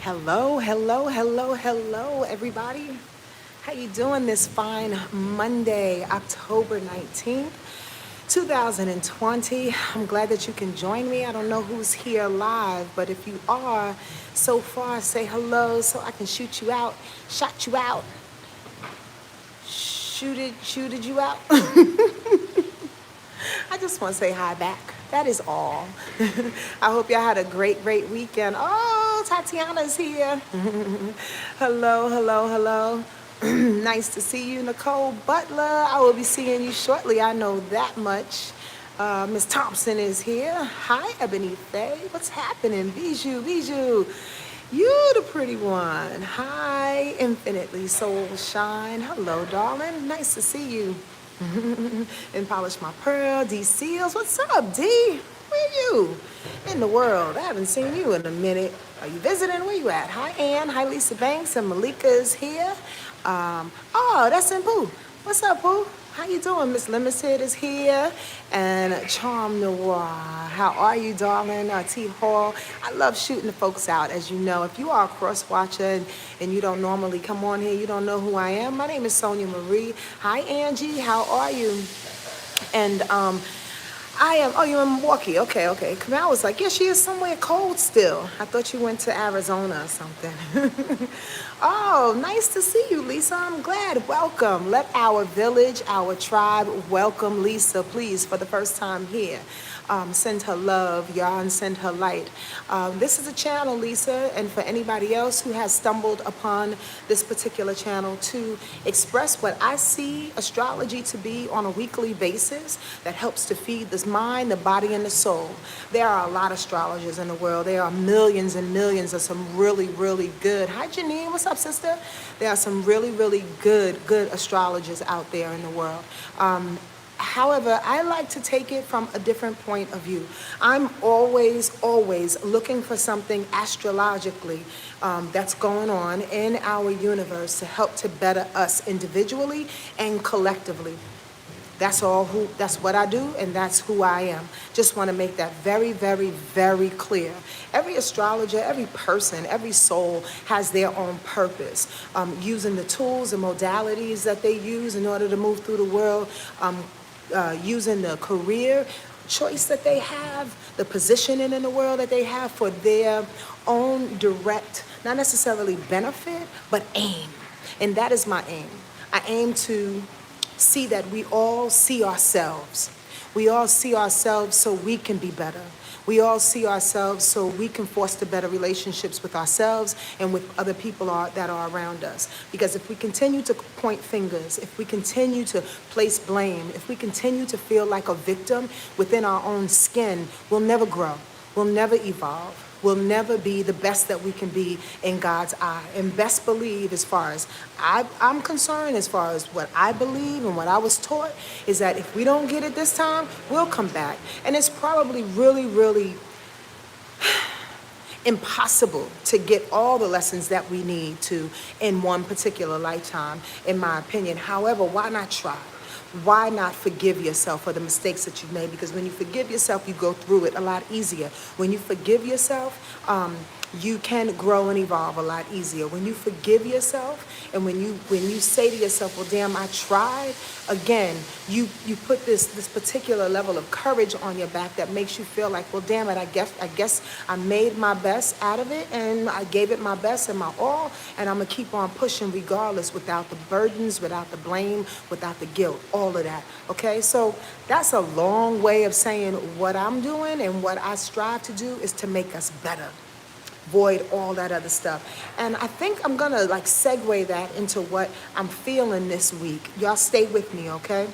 Hello, hello, hello, hello, everybody. How you doing this fine Monday, October 19th, 2020? I'm glad that you can join me. I don't know who's here live, but if you are, so far, say hello so I can shoot you out, shot you out, shooted you out. I just want to say hi back. That is all. I hope y'all had a great weekend. Oh, Tatiana's here. Hello, hello, hello. Nice to see you, Nicole Butler. I will be seeing you shortly. I know that much. Miss Thompson is here. Hi, Ebony Faye. What's happening? Bijou. You the pretty one. Hi, Infinitely Soul Shine. Hello, darling. Nice to see you. And polish my pearl. D Seals, what's up, D? Where you? In the world. I haven't seen you in a minute. Are you visiting? Where you at? Hi, Ann. Hi, Lisa Banks. And Malika is here. Oh, that's in Pooh. What's up, Pooh? How you doing? Miss Limited is here. And Charm Noir. How are you, darling? T Hall. I love shooting the folks out, as you know. If you are a cross-watcher and you don't normally come on here, you don't know who I am. My name is Sonia Marie. Hi, Angie. How are you? And I am, oh, you're in Milwaukee. Okay. Kamal was like, yeah, she is somewhere cold still. I thought you went to Arizona or something. Oh, nice to see you, Lisa. I'm glad. Welcome. Let our village, our tribe, welcome Lisa, please, for the first time here. Send her love, y'all, and send her light. This is a channel, Lisa, and for anybody else who has stumbled upon this particular channel, to express what I see astrology to be on a weekly basis that helps to feed this mind, the body, and the soul. There are a lot of astrologers in the world. There are millions and millions of some really good. Hi, Janine. What's up, sister? There are some really good astrologers out there in the world. However, I like to take it from a different point of view. I'm always looking for something astrologically that's going on in our universe to help to better us individually and collectively. That's what I do, and that's who I am. Just want to make that very clear. Every astrologer, every person, every soul has their own purpose, using the tools and modalities that they use in order to move through the world, using the career choice that they have, the positioning in the world that they have for their own direct, not necessarily benefit, but aim. And that is my aim. I aim to see that we all see ourselves. We all see ourselves so we can be better. We all see ourselves so we can foster better relationships with ourselves and with other people that are around us. Because if we continue to point fingers, if we continue to place blame, if we continue to feel like a victim within our own skin, we'll never grow. We'll never evolve. We'll never be the best that we can be in God's eye. And best believe, as far as I'm concerned, as far as what I believe and what I was taught, is that if we don't get it this time, we'll come back. And it's probably really impossible to get all the lessons that we need to in one particular lifetime, in my opinion. However, why not try? Why not forgive yourself for the mistakes that you've made? Because when you forgive yourself, you go through it a lot easier. When you forgive yourself, you can grow and evolve a lot easier. When you forgive yourself, and when you say to yourself, well, damn, I tried, again, you put this particular level of courage on your back that makes you feel like, well, damn it, I guess I made my best out of it, and I gave it my best and my all, and I'm gonna keep on pushing regardless, without the burdens, without the blame, without the guilt, all of that. Okay, so that's a long way of saying what I'm doing and what I strive to do is to make us better. Void all that other stuff. And I think I'm gonna segue that into what I'm feeling this week. Y'all stay with me, okay?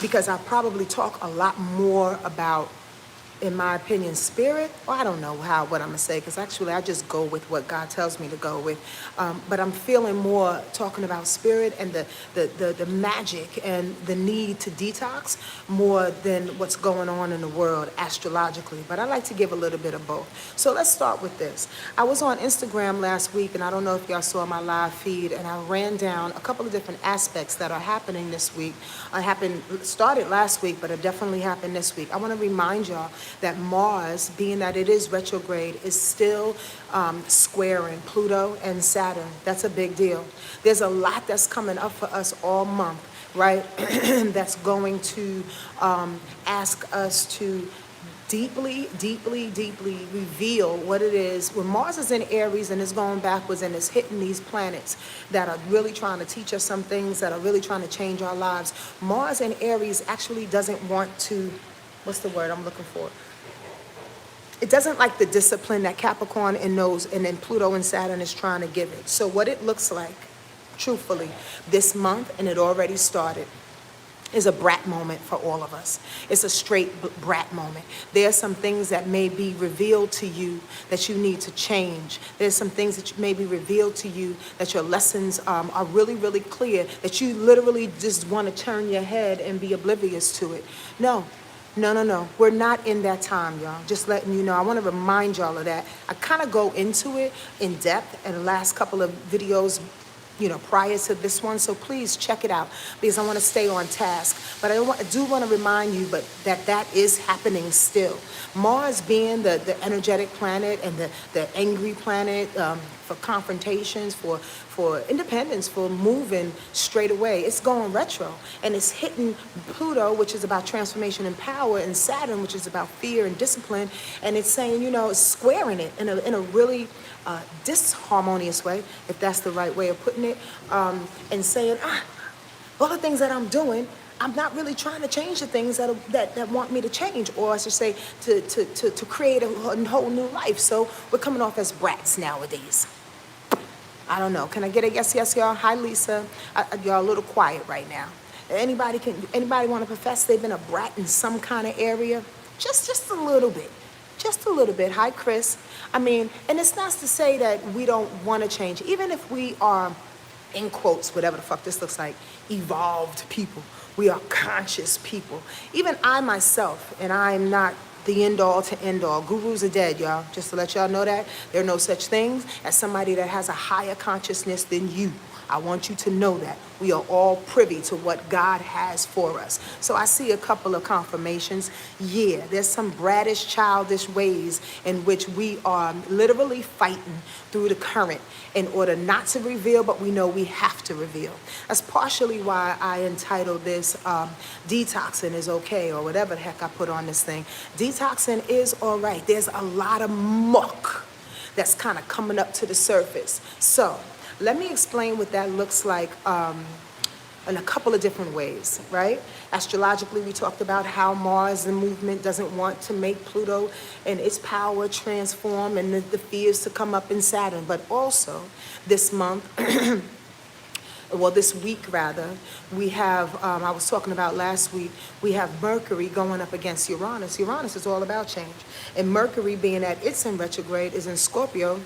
Because I probably talk a lot more about, in my opinion, spirit. Well, I don't know what I'm gonna say, because actually I just go with what God tells me to go with. But I'm feeling more talking about spirit and the magic and the need to detox more than what's going on in the world astrologically. But I like to give a little bit of both. So let's start with this. I was on Instagram last week, and I don't know if y'all saw my live feed, and I ran down a couple of different aspects that are happening this week. Started last week, but it definitely happened this week. I want to remind y'all that Mars, being that it is retrograde, is still squaring Pluto and Saturn. That's a big deal. There's a lot that's coming up for us all month, right? That's going to ask us to deeply, deeply, deeply reveal what it is. When Mars is in Aries and it's going backwards and it's hitting these planets that are really trying to teach us some things, that are really trying to change our lives, Mars in Aries actually doesn't want to, what's the word I'm looking for? It doesn't like the discipline that Capricorn and knows, and then Pluto and Saturn is trying to give it. So what it looks like, truthfully, this month, and it already started, is a brat moment for all of us. It's a straight brat moment. There are some things that may be revealed to you that you need to change. There's some things that may be revealed to you that your lessons are really, really clear, that you literally just want to turn your head and be oblivious to it. No. We're not in that time, y'all. Just letting you know. I want to remind y'all of that. I kind of go into it in depth in the last couple of videos, prior to this one. So please check it out because I want to stay on task. But I do want to remind you that is happening still. Mars being the energetic planet and the angry planet for confrontations, for independence, for moving straight away. It's going retro and it's hitting Pluto, which is about transformation and power, and Saturn, which is about fear and discipline. And it's saying, it's squaring it in a really disharmonious way, if that's the right way of putting it, and saying, all the things that I'm doing, I'm not really trying to change the things that want me to change, or I should say, to create a whole new life. So we're coming off as brats nowadays. I don't know. Can I get a yes, y'all? Hi, Lisa. Y'all a little quiet right now. Anybody want to profess they've been a brat in some kind of area? Just a little bit. Just a little bit. Hi, Chris. I mean, and it's not to say that we don't want to change. Even if we are, in quotes, whatever the fuck this looks like, evolved people. We are conscious people. Even I myself, and I am not the end all to end all. Gurus are dead, y'all. Just to let y'all know that. There are no such things as somebody that has a higher consciousness than you. I want you to know that. We are all privy to what God has for us. So I see a couple of confirmations. Yeah, there's some brattish, childish ways in which we are literally fighting through the current in order not to reveal, but we know we have to reveal. That's partially why I entitled this Detoxing is Okay, or whatever the heck I put on this thing. Detoxing is all right. There's a lot of muck that's kind of coming up to the surface. So let me explain what that looks like in a couple of different ways, right? Astrologically, we talked about how Mars, the movement, doesn't want to make Pluto and its power transform and the fears to come up in Saturn. But also, this month, this week rather, we have, I was talking about last week, we have Mercury going up against Uranus. Uranus is all about change. And Mercury, being that it's in retrograde, is in Scorpio,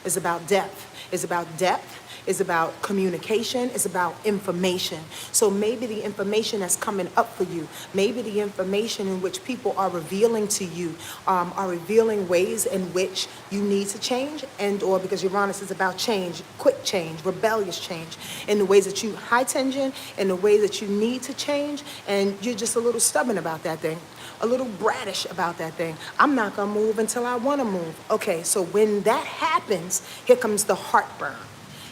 is about depth. It's about depth. It's about communication. It's about information. So maybe the information that's coming up for you, maybe the information in which people are revealing to you, are revealing ways in which you need to change, and or because Uranus is about change, quick change, rebellious change, in the ways that you, high tension, in the way that you need to change, and you're just a little stubborn about that thing, a little brattish about that thing. I'm not gonna move until I wanna move. Okay, so when that happens, here comes the heartburn.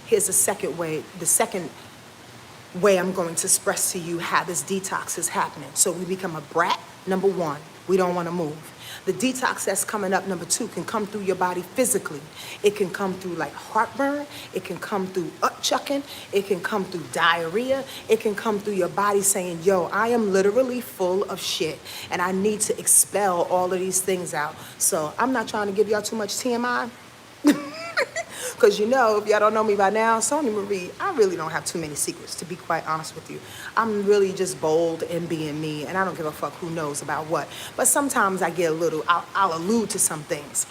Here's the second way I'm going to express to you how this detox is happening. So we become a brat, number one, we don't want to move. The detox that's coming up, number two, can come through your body physically. It can come through like heartburn. It can come through upchucking. It can come through diarrhea. It can come through your body saying, yo, I am literally full of shit and I need to expel all of these things out. So I'm not trying to give y'all too much TMI. Because if y'all don't know me by now, Sonia Marie, I really don't have too many secrets, to be quite honest with you. I'm really just bold in being me, and I don't give a fuck who knows about what. But sometimes I get a little, I'll allude to some things.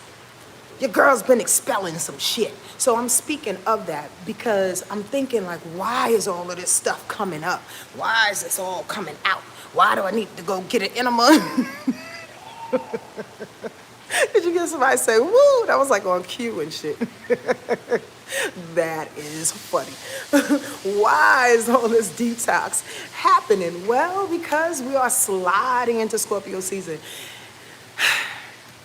Your girl's been expelling some shit. So I'm speaking of that because I'm thinking like, why is all of this stuff coming up? Why is this all coming out? Why do I need to go get an enema? Did you get somebody say, woo? That was like on cue and shit. That is funny. Why is all this detox happening? Well, because we are sliding into Scorpio season.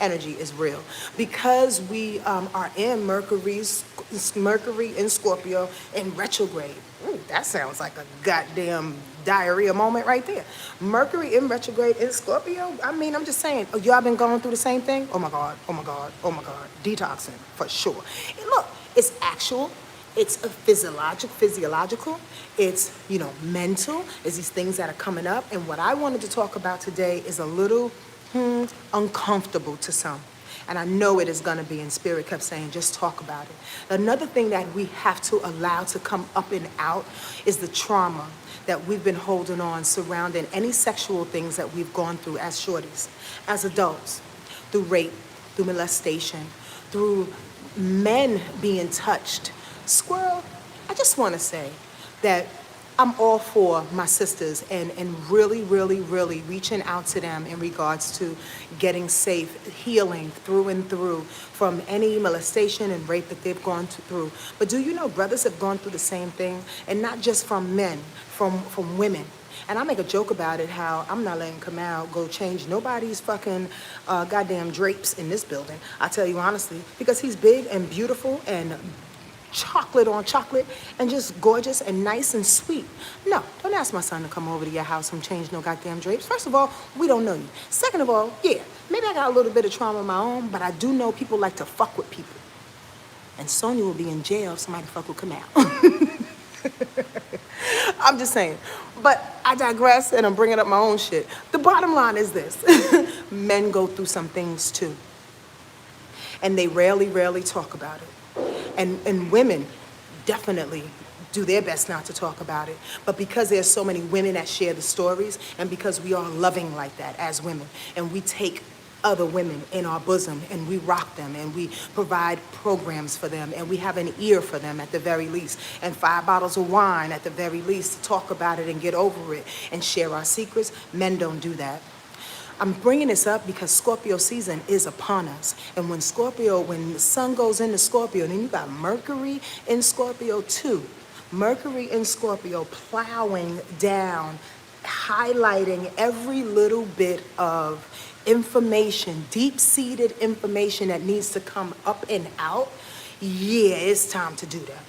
energy is real. Because we are in Mercury in Scorpio in retrograde. Ooh, that sounds like a goddamn diarrhea moment right there. Mercury in retrograde in Scorpio. I mean, I'm just saying, oh, y'all been going through the same thing? Oh my God, oh my God, oh my God. Detoxing, for sure. And look, it's actual. It's a physiological. It's, mental. It's these things that are coming up. And what I wanted to talk about today is a little uncomfortable to some. And I know it is going to be, and Spirit kept saying, just talk about it. Another thing that we have to allow to come up and out is the trauma that we've been holding on surrounding any sexual things that we've gone through as shorties, as adults, through rape, through molestation, through men being touched. Squirrel, I just want to say that I'm all for my sisters and really, really, really reaching out to them in regards to getting safe, healing through and through from any molestation and rape that they've gone through. But do you know brothers have gone through the same thing? And not just from men, from women. And I make a joke about it, how I'm not letting Kamal go change nobody's fucking goddamn drapes in this building. I tell you honestly, because he's big and beautiful and chocolate on chocolate and just gorgeous and nice and sweet. No, don't ask my son to come over to your house and change no goddamn drapes. First of all, we don't know you. Second of all, yeah, maybe I got a little bit of trauma of my own, but I do know people like to fuck with people. And Sonya will be in jail if somebody fuck with Kamal. I'm just saying. But I digress and I'm bringing up my own shit. The bottom line is this. Men go through some things too. And they rarely talk about it. And women definitely do their best not to talk about it. But because there's so many women that share the stories, and because we are loving like that as women, and we take other women in our bosom and we rock them and we provide programs for them and we have an ear for them at the very least, and 5 bottles of wine at the very least to talk about it and get over it and share our secrets, men don't do that. I'm bringing this up because Scorpio season is upon us. And when the sun goes into Scorpio, then you got Mercury in Scorpio too. Mercury in Scorpio plowing down, highlighting every little bit of information, deep-seated information that needs to come up and out. Yeah, it's time to do that.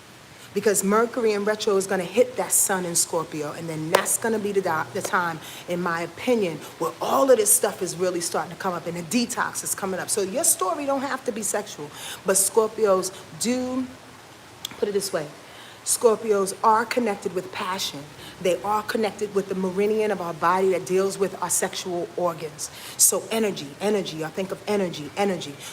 Because Mercury in retro is going to hit that sun in Scorpio, and then that's going to be the time, in my opinion, where all of this stuff is really starting to come up, and the detox is coming up. So your story don't have to be sexual, but Scorpios do, put it this way, Scorpios are connected with passion. They are connected with the meridian of our body that deals with our sexual organs. So energy, I think of energy.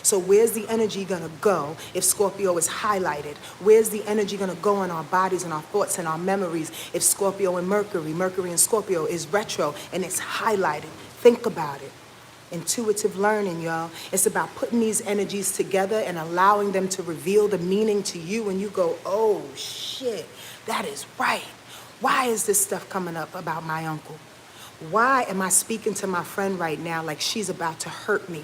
So where's the energy gonna go if Scorpio is highlighted? Where's the energy gonna go in our bodies and our thoughts and our memories if Scorpio and Mercury and Scorpio is retro and it's highlighted? Think about it. Intuitive learning, y'all. It's about putting these energies together and allowing them to reveal the meaning to you, and you go, oh shit, that is right. Why is this stuff coming up about my uncle? Why am I speaking to my friend right now like she's about to hurt me?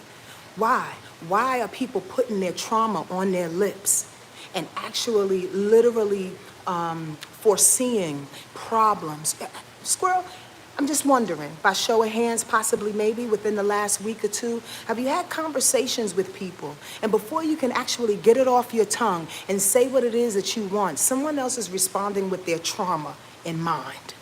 Why? Why are people putting their trauma on their lips and actually literally foreseeing problems? Squirrel, I'm just wondering, by show of hands, possibly maybe within the last week or two, have you had conversations with people? And before you can actually get it off your tongue and say what it is that you want, someone else is responding with their trauma in mind.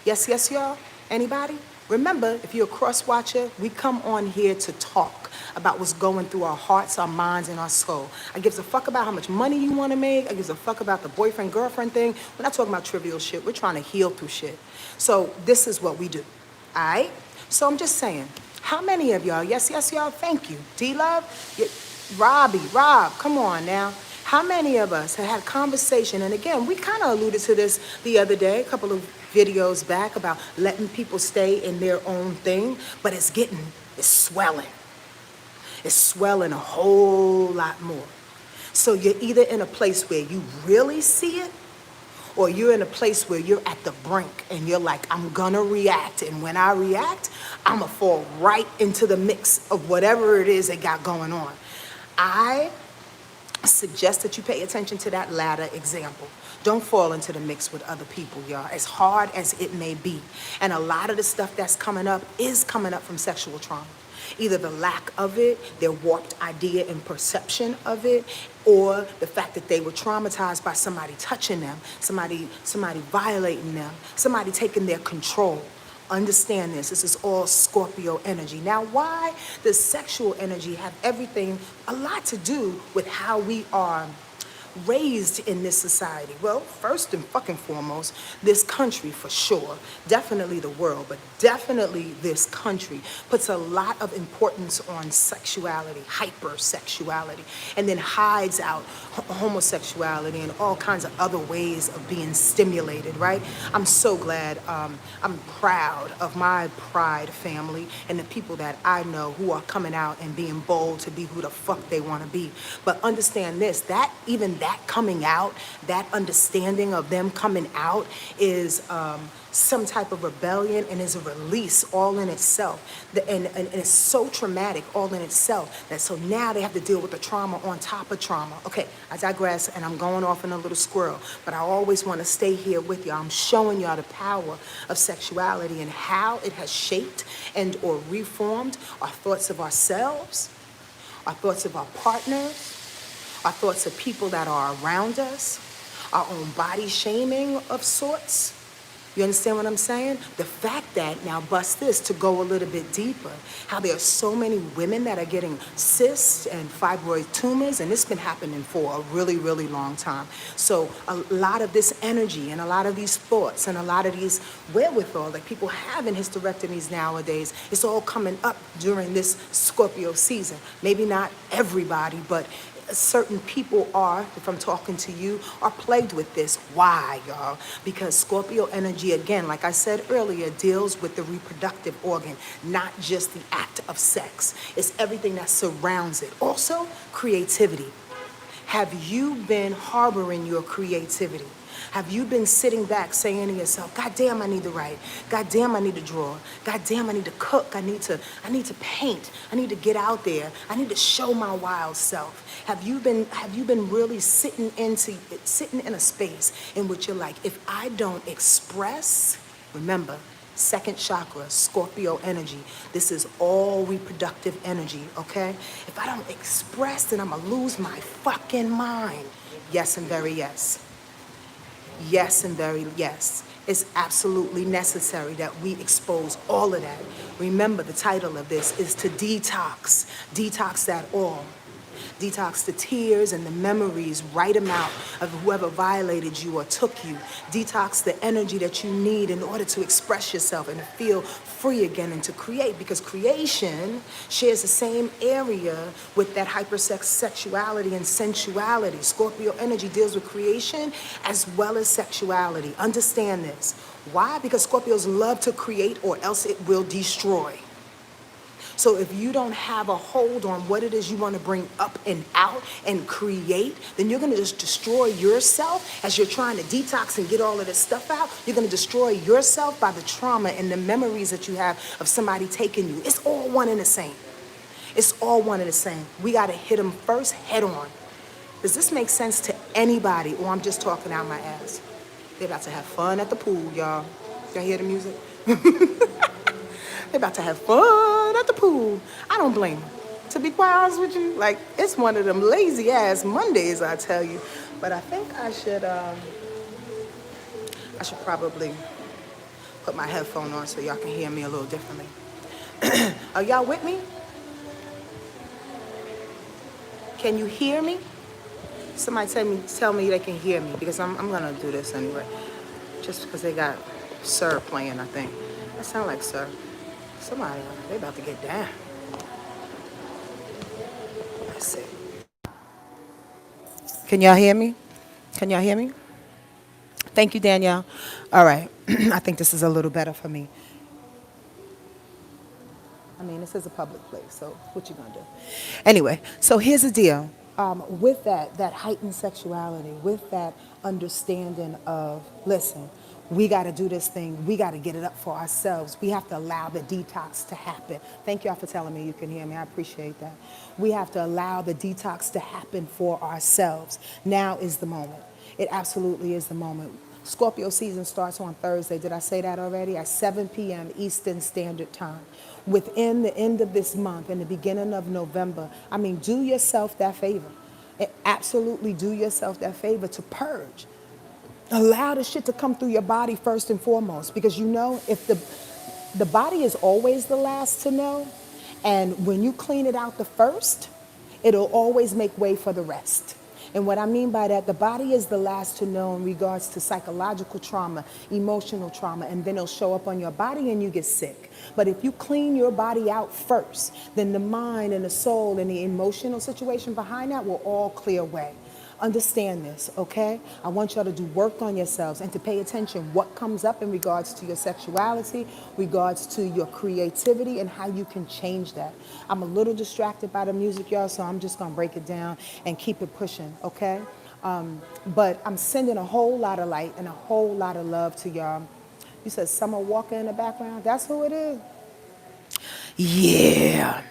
Yes, y'all? Anybody? Remember, if you're a cross watcher, we come on here to talk about what's going through our hearts, our minds, and our soul. I gives a fuck about how much money you want to make. I gives a fuck about the boyfriend-girlfriend thing. We're not talking about trivial shit. We're trying to heal through shit. So this is what we do, all right? So I'm just saying, how many of y'all, yes, y'all, thank you. D-Love, Rob, come on now. How many of us have had a conversation, and again, we kind of alluded to this the other day, a couple of videos back, about letting people stay in their own thing, but it's swelling. It's swelling a whole lot more. So you're either in a place where you really see it, or you're in a place where you're at the brink and you're like, I'm gonna react. And when I react, I'm gonna fall right into the mix of whatever it is they got going on. I suggest that you pay attention to that latter example. Don't fall into the mix with other people, y'all, as hard as it may be. And a lot of the stuff that's coming up is coming up from sexual trauma. Either the lack of it, their warped idea and perception of it, or the fact that they were traumatized by somebody touching them, somebody violating them, somebody taking their control. Understand this. This is all Scorpio energy. Now, why does sexual energy have everything, a lot to do with how we are raised in this society? Well, first and fucking foremost, this country for sure, definitely the world, but definitely this country puts a lot of importance on sexuality, hypersexuality, and then hides out homosexuality and all kinds of other ways of being stimulated, right? I'm so glad, I'm proud of my Pride family and the people that I know who are coming out and being bold to be who the fuck they want to be. But understand this, that even that coming out, that understanding of them coming out is some type of rebellion and is a release all in itself. And it's so traumatic all in itself that so now they have to deal with the trauma on top of trauma. Okay, I digress and I'm going off in a little squirrel, but I always want to stay here with y'all. I'm showing y'all the power of sexuality and how it has shaped and or reformed our thoughts of ourselves, our thoughts of our partners, our thoughts of people that are around us, our own body shaming of sorts. You understand what I'm saying? The fact that, now bust this to go a little bit deeper, how there are so many women that are getting cysts and fibroid tumors, and it's been happening for a really, really long time. So a lot of this energy and a lot of these thoughts and a lot of these wherewithal that people have in hysterectomies nowadays, it's all coming up during this Scorpio season. Maybe not everybody, but certain people are, if I'm talking to you, are plagued with this. Why, y'all? Because Scorpio energy, again, like I said earlier, deals with the reproductive organ, not just the act of sex. It's everything that surrounds it. Also, creativity. Have you been harboring your creativity? Have you been sitting back saying to yourself, God damn, I need to write. God damn, I need to draw. God damn, I need to cook. I need to paint. I need to get out there. I need to show my wild self. Have you been really sitting in a space in which you're like, if I don't express, remember, second chakra, Scorpio energy. This is all reproductive energy, okay? If I don't express, then I'm gonna lose my fucking mind. Yes and very yes. Yes and very yes. It's absolutely necessary that we expose all of that. Remember, the title of this is to detox. Detox that all. Detox the tears and the memories, write them out of whoever violated you or took you. Detox the energy that you need in order to express yourself and to feel free again and to create, because creation shares the same area with that hypersexuality and sensuality. Scorpio energy deals with creation as well as sexuality. Understand this. Why? Because Scorpios love to create or else it will destroy. So if you don't have a hold on what it is you want to bring up and out and create, then you're going to just destroy yourself as you're trying to detox and get all of this stuff out. You're going to destroy yourself by the trauma and the memories that you have of somebody taking you. It's all one and the same. It's all one and the same. We got to hit them first head on. Does this make sense to anybody, or I'm just talking out my ass? They're about to have fun at the pool, y'all. Y'all hear the music? They're about to have fun at the pool. I don't blame them. To be quite honest with you, like, it's one of them lazy ass Mondays, I tell you. But I think I should probably put my headphone on so y'all can hear me a little differently. Are y'all with me? Can you hear me? Somebody tell me they can hear me, because I'm gonna do this anyway. Just because they got Sir playing, I think. That sound like Sir. Somebody, they about to get down. Let's see. Can y'all hear me? Can y'all hear me? Thank you, Danielle. All right. I think this is a little better for me. I mean, this is a public place, so what you gonna do? Anyway, so here's the deal. With that heightened sexuality, with that understanding of, listen, we got to do this thing. We got to get it up for ourselves. We have to allow the detox to happen. Thank y'all for telling me you can hear me. I appreciate that. We have to allow the detox to happen for ourselves. Now is the moment. It absolutely is the moment. Scorpio season starts on Thursday. Did I say that already? At 7 p.m. Eastern Standard Time. Within the end of this month and the beginning of November, I mean, do yourself that favor. Absolutely do yourself that favor to purge. Allow the shit to come through your body first and foremost, because you know if the body is always the last to know, and when you clean it out the first, it'll always make way for the rest. And what I mean by that, the body is the last to know in regards to psychological trauma, emotional trauma, and then it'll show up on your body and you get sick. But if you clean your body out first, then the mind and the soul and the emotional situation behind that will all clear away. Understand this, okay? I want y'all to do work on yourselves and to pay attention what comes up in regards to your sexuality, regards to your creativity, and how you can change that. I'm a little distracted by the music, y'all, so I'm just gonna break it down and keep it pushing, okay? But I'm sending a whole lot of light and a whole lot of love to y'all. You said Summer Walker in the background? That's who it is? Yeah.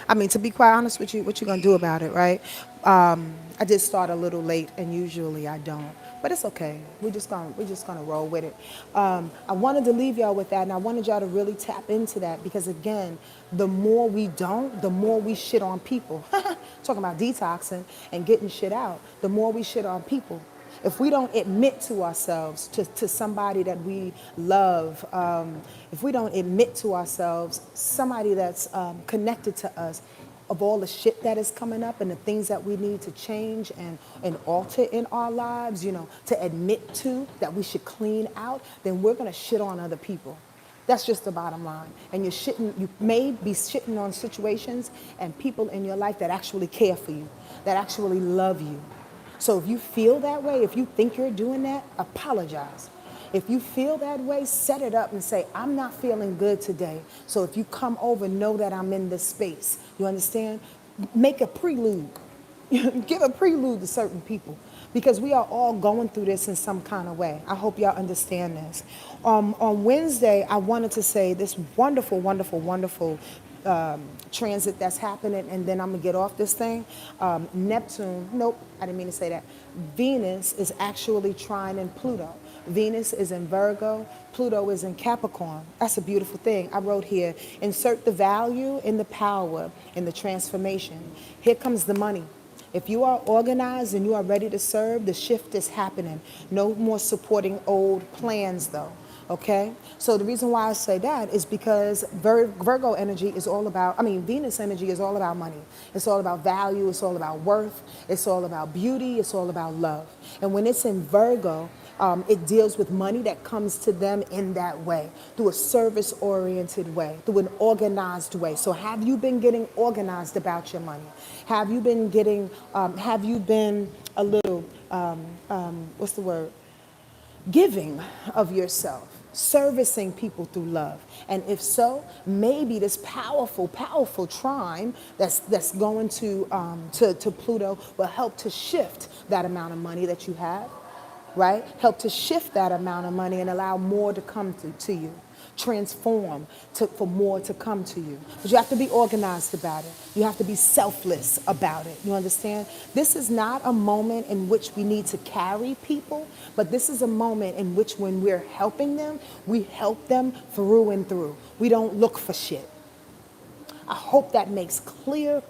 I mean, to be quite honest with you, what you gonna do about it, right? I did start a little late, and usually I don't, but it's okay. We're just gonna roll with it. I wanted to leave y'all with that, and I wanted y'all to really tap into that, because again, the more we don't, the more we shit on people. Talking about detoxing and getting shit out. The more we shit on people. If we don't admit to ourselves, to somebody that we love, if we don't admit to ourselves, somebody that's connected to us, of all the shit that is coming up and the things that we need to change and alter in our lives, you know, to admit to that we should clean out, then we're gonna shit on other people. That's just the bottom line. And you may be shitting on situations and people in your life that actually care for you, that actually love you. So if you feel that way, if you think you're doing that, apologize. If you feel that way, set it up and say, I'm not feeling good today. So if you come over, know that I'm in this space. You understand? Make a prelude. Give a prelude to certain people, because we are all going through this in some kind of way. I hope y'all understand this. On Wednesday, I wanted to say this wonderful, wonderful, wonderful transit that's happening, and then I'm gonna get off this thing. Neptune, nope, I didn't mean to say that. Venus is actually trining Pluto. Venus is in Virgo, Pluto is in Capricorn. That's a beautiful thing. I wrote here, insert the value in the power in the transformation. Here comes the money. If you are organized and you are ready to serve, the shift is happening. No more supporting old plans though. Okay? So the reason why I say that is because Virgo energy is all about, Venus energy is all about money. It's all about value. It's all about worth. It's all about beauty. It's all about love. And when it's in Virgo, it deals with money that comes to them in that way, through a service-oriented way, through an organized way. So have you been getting organized about your money? Have you been a little, what's the word? Giving of yourself, servicing people through love. And if so, maybe this powerful, powerful trine that's going to Pluto will help to shift that amount of money that you have, right? Help to shift that amount of money and allow more to come to you. Transform for more to come to you. But you have to be organized about it. You have to be selfless about it. You understand? This is not a moment in which we need to carry people, but this is a moment in which when we're helping them, we help them through and through. We don't look for shit. I hope that makes clear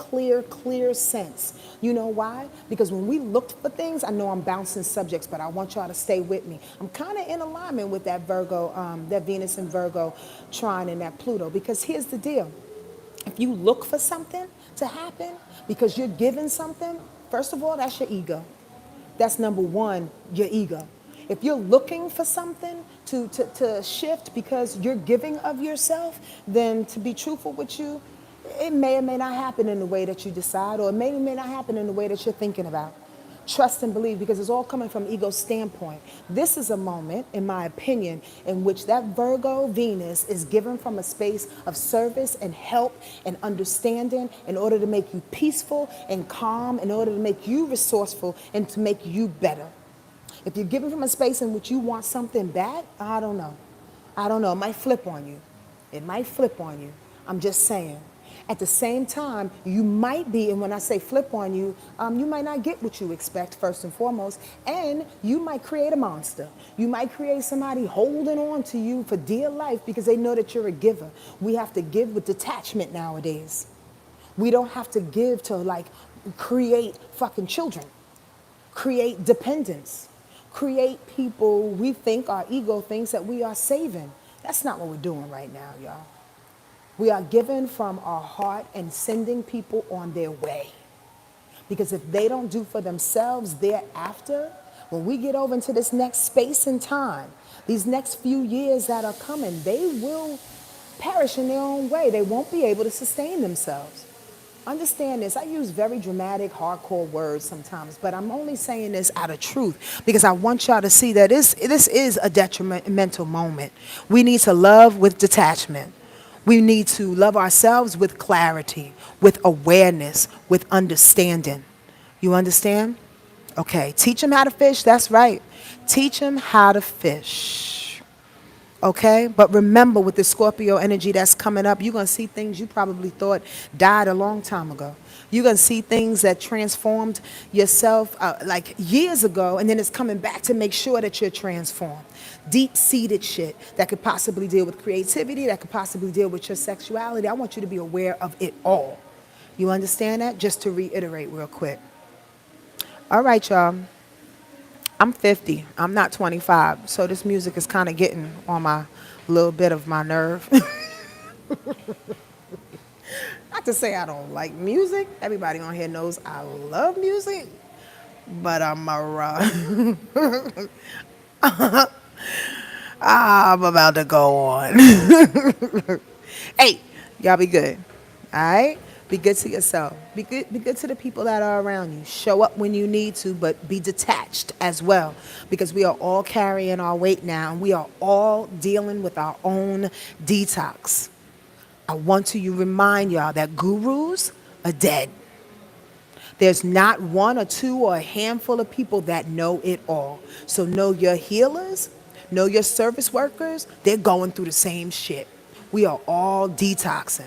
sense. You know why? Because when we looked for things, I know I'm bouncing subjects, but I want y'all to stay with me. I'm kind of in alignment with that Virgo, that Venus and Virgo trine and that Pluto, because here's the deal. If you look for something to happen because you're given something, first of all, that's your ego. That's number one, your ego. If you're looking for something to shift because you're giving of yourself, then to be truthful with you, it may or may not happen in the way that you decide, or it may or may not happen in the way that you're thinking about. Trust and believe, because it's all coming from ego standpoint. This is a moment, in my opinion, in which that Virgo Venus is given from a space of service and help and understanding in order to make you peaceful and calm, in order to make you resourceful and to make you better. If you're given from a space in which you want something bad, I don't know. It might flip on you. It might flip on you. I'm just saying. At the same time, you might be, and when I say flip on you, you might not get what you expect first and foremost, and you might create a monster. You might create somebody holding on to you for dear life because they know that you're a giver. We have to give with detachment nowadays. We don't have to give to like create fucking children, create dependence, create people we think our ego thinks that we are saving. That's not what we're doing right now, y'all. We are giving from our heart and sending people on their way. Because if they don't do for themselves thereafter, when we get over into this next space and time, these next few years that are coming, they will perish in their own way. They won't be able to sustain themselves. Understand this. I use very dramatic, hardcore words sometimes, but I'm only saying this out of truth because I want y'all to see that this is a detrimental moment. We need to love with detachment. We need to love ourselves with clarity, with awareness, with understanding. You understand? Okay, teach them how to fish. That's right. Teach them how to fish. Okay? But remember, with the Scorpio energy that's coming up, you're going to see things you probably thought died a long time ago. You're going to see things that transformed yourself like years ago, and then it's coming back to make sure that you're transformed. Deep-seated shit that could possibly deal with creativity, that could possibly deal with your sexuality. I want you to be aware of it all. You understand that? Just to reiterate real quick. All right, y'all. I'm 50. I'm not 25. So this music is kind of getting on my little bit of my nerve. Not to say I don't like music. Everybody on here knows I love music. But I'm I'm about to go on. Hey, y'all be good. All right? Be good to yourself. Be good to the people that are around you. Show up when you need to, but be detached as well. Because we are all carrying our weight now, and we are all dealing with our own detox. I want to remind y'all that gurus are dead. There's not one or two or a handful of people that know it all. So know your healers, know your service workers. They're going through the same shit. We are all detoxing.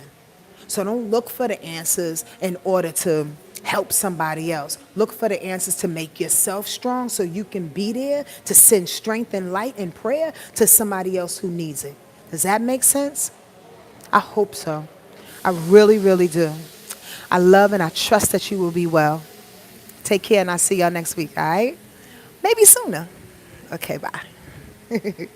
So don't look for the answers in order to help somebody else. Look for the answers to make yourself strong so you can be there to send strength and light and prayer to somebody else who needs it. Does that make sense? I hope so. I really, really do. I love and I trust that you will be well. Take care and I'll see y'all next week, all right? Maybe sooner. Okay, bye.